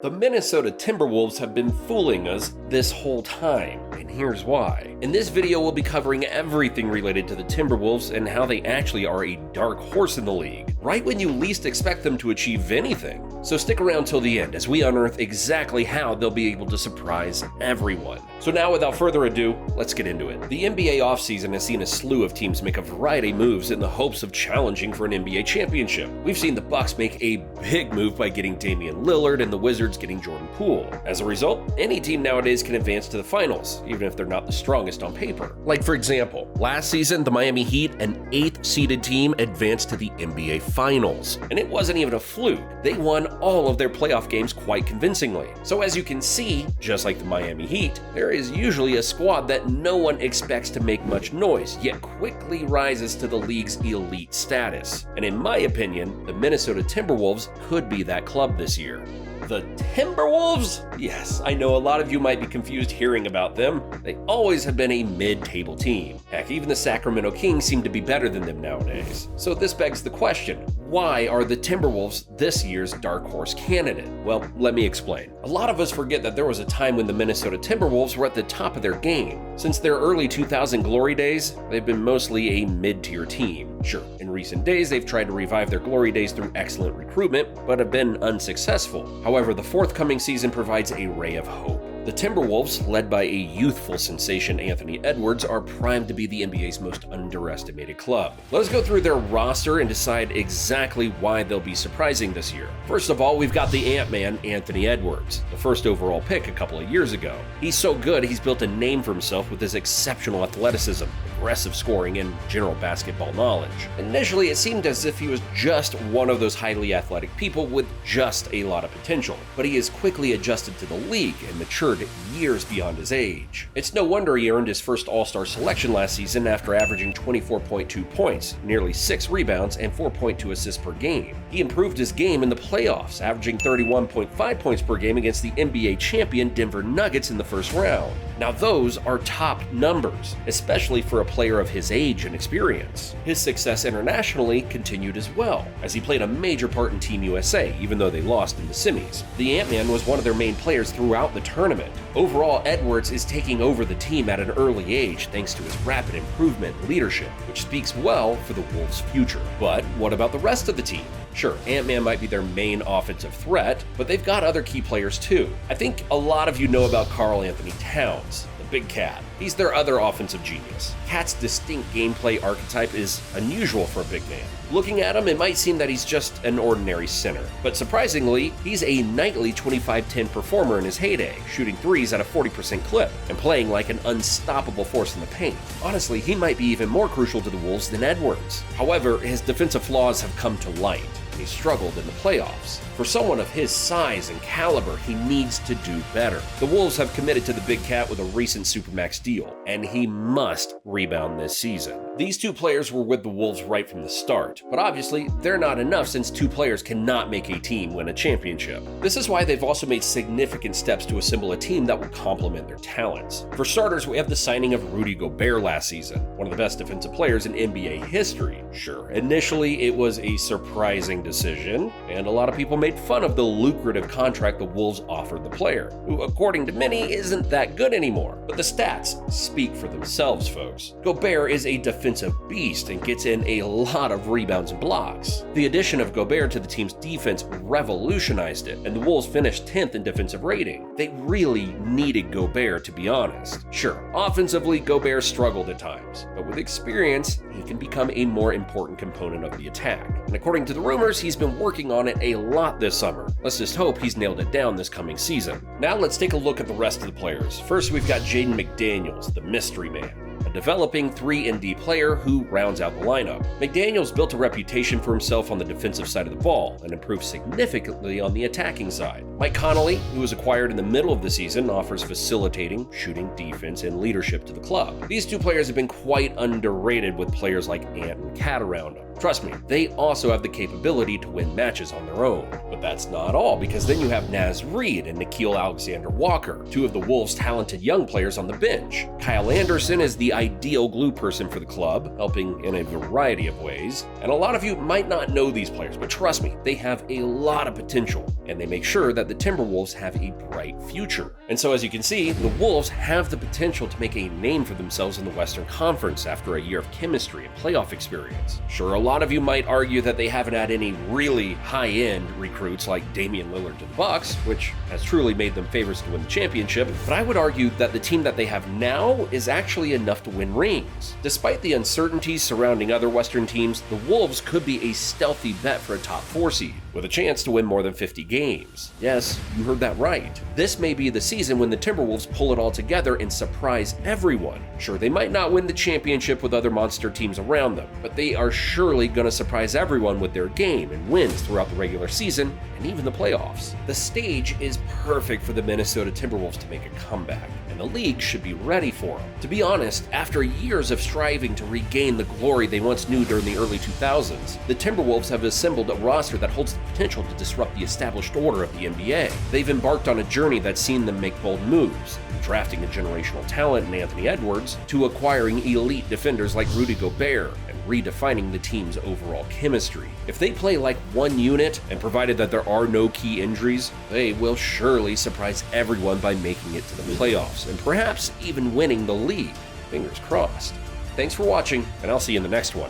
The Minnesota Timberwolves have been fooling us this whole time, and here's why. In this video, we'll be covering everything related to the Timberwolves and how they actually are a dark horse in the league, right when you least expect them to achieve anything. So stick around till the end as we unearth exactly how they'll be able to surprise everyone. So now, without further ado, let's get into it. The NBA offseason has seen a slew of teams make a variety of moves in the hopes of challenging for an NBA championship. We've seen the Bucks make a big move by getting Damian Lillard and the Wizards getting Jordan Poole. As a result, any team nowadays can advance to the finals, even if they're not the strongest on paper. Like for example, last season, the Miami Heat, an 8th seeded team, advanced to the NBA Finals. And it wasn't even a fluke. They won all of their playoff games quite convincingly. So as you can see, just like the Miami Heat, there is usually a squad that no one expects to make much noise, yet quickly rises to the league's elite status. And in my opinion, the Minnesota Timberwolves could be that club this year. The Timberwolves? Yes, I know a lot of you might be confused hearing about them. They always have been a mid-table team. Heck, even the Sacramento Kings seem to be better than them nowadays. So this begs the question, why are the Timberwolves this year's dark horse candidate? Well, let me explain. A lot of us forget that there was a time when the Minnesota Timberwolves were at the top of their game. Since their early 2000 glory days, they've been mostly a mid-tier team. Sure, in recent days, they've tried to revive their glory days through excellent recruitment, but have been unsuccessful. However, the forthcoming season provides a ray of hope. The Timberwolves, led by a youthful sensation Anthony Edwards, are primed to be the NBA's most underestimated club. Let us go through their roster and decide exactly why they'll be surprising this year. First of all, we've got the Ant-Man, Anthony Edwards, the first overall pick a couple of years ago. He's so good, he's built a name for himself with his exceptional athleticism, aggressive scoring, and general basketball knowledge. Initially, it seemed as if he was just one of those highly athletic people with just a lot of potential, but he has quickly adjusted to the league and matured years beyond his age. It's no wonder he earned his first All-Star selection last season after averaging 24.2 points, nearly 6 rebounds, and 4.2 assists per game. He improved his game in the playoffs, averaging 31.5 points per game against the NBA champion Denver Nuggets in the first round. Now those are top numbers, especially for a player of his age and experience. His success internationally continued as well, as he played a major part in Team USA, even though they lost in the semis. The Ant-Man was one of their main players throughout the tournament. Overall, Edwards is taking over the team at an early age thanks to his rapid improvement and leadership, which speaks well for the Wolves' future. But what about the rest of the team? Sure, Ant-Man might be their main offensive threat, but they've got other key players too. I think a lot of you know about Karl-Anthony Towns, the Big Cat. He's their other offensive genius. Cat's distinct gameplay archetype is unusual for a big man. Looking at him, it might seem that he's just an ordinary center, but surprisingly, he's a nightly 25-10 performer in his heyday, shooting threes at a 40% clip and playing like an unstoppable force in the paint. Honestly, he might be even more crucial to the Wolves than Edwards. However, his defensive flaws have come to light. He struggled in the playoffs. For someone of his size and caliber, he needs to do better. The Wolves have committed to the Big Cat with a recent Supermax deal, and he must rebound this season. These two players were with the Wolves right from the start, but obviously they're not enough since two players cannot make a team win a championship. This is why they've also made significant steps to assemble a team that will complement their talents. For starters, we have the signing of Rudy Gobert last season, one of the best defensive players in NBA history. Sure, initially it was a surprising decision, and a lot of people made fun of the lucrative contract the Wolves offered the player, who according to many isn't that good anymore. But the stats speak for themselves, folks. Gobert is a defensive beast and gets in a lot of rebounds and blocks. The addition of Gobert to the team's defense revolutionized it, and the Wolves finished 10th in defensive rating. They really needed Gobert, to be honest. Sure, offensively, Gobert struggled at times, but with experience, he can become a more important component of the attack. And according to the rumors, he's been working on it a lot this summer. Let's just hope he's nailed it down this coming season. Now let's take a look at the rest of the players. First, we've got Jaden McDaniels, the mystery man, a developing 3-and-D player who rounds out the lineup. McDaniels built a reputation for himself on the defensive side of the ball and improved significantly on the attacking side. Mike Conley, who was acquired in the middle of the season, offers facilitating, shooting, defense, and leadership to the club. These two players have been quite underrated with players like Ant and Cat around them. Trust me, they also have the capability to win matches on their own. But that's not all, because then you have Naz Reid and Nickeil Alexander-Walker, two of the Wolves' talented young players on the bench. Kyle Anderson is the ideal glue person for the club, helping in a variety of ways. And a lot of you might not know these players, but trust me, they have a lot of potential, and they make sure that the Timberwolves have a bright future. And so as you can see, the Wolves have the potential to make a name for themselves in the Western Conference after a year of chemistry and playoff experience. Sure, a lot of you might argue that they haven't had any really high-end recruits like Damian Lillard to the Bucks, which has truly made them favorites to win the championship, but I would argue that the team that they have now is actually enough to win rings. Despite the uncertainties surrounding other Western teams, the Wolves could be a stealthy bet for a top 4 seed, with a chance to win more than 50 games. Yes, you heard that right. This may be the season when the Timberwolves pull it all together and surprise everyone. Sure, they might not win the championship with other monster teams around them, but they are surely going to surprise everyone with their game and wins throughout the regular season and even the playoffs. The stage is perfect for the Minnesota Timberwolves to make a comeback, and the league should be ready for them. To be honest, after years of striving to regain the glory they once knew during the early 2000s, the Timberwolves have assembled a roster that holds the potential to disrupt the established order of the NBA. They've embarked on a journey that's seen them make bold moves, from drafting a generational talent in Anthony Edwards to acquiring elite defenders like Rudy Gobert and redefining the team's overall chemistry. If they play like one unit, and provided that there are no key injuries, they will surely surprise everyone by making it to the playoffs and perhaps even winning the league. Fingers crossed. Thanks for watching, and I'll see you in the next one.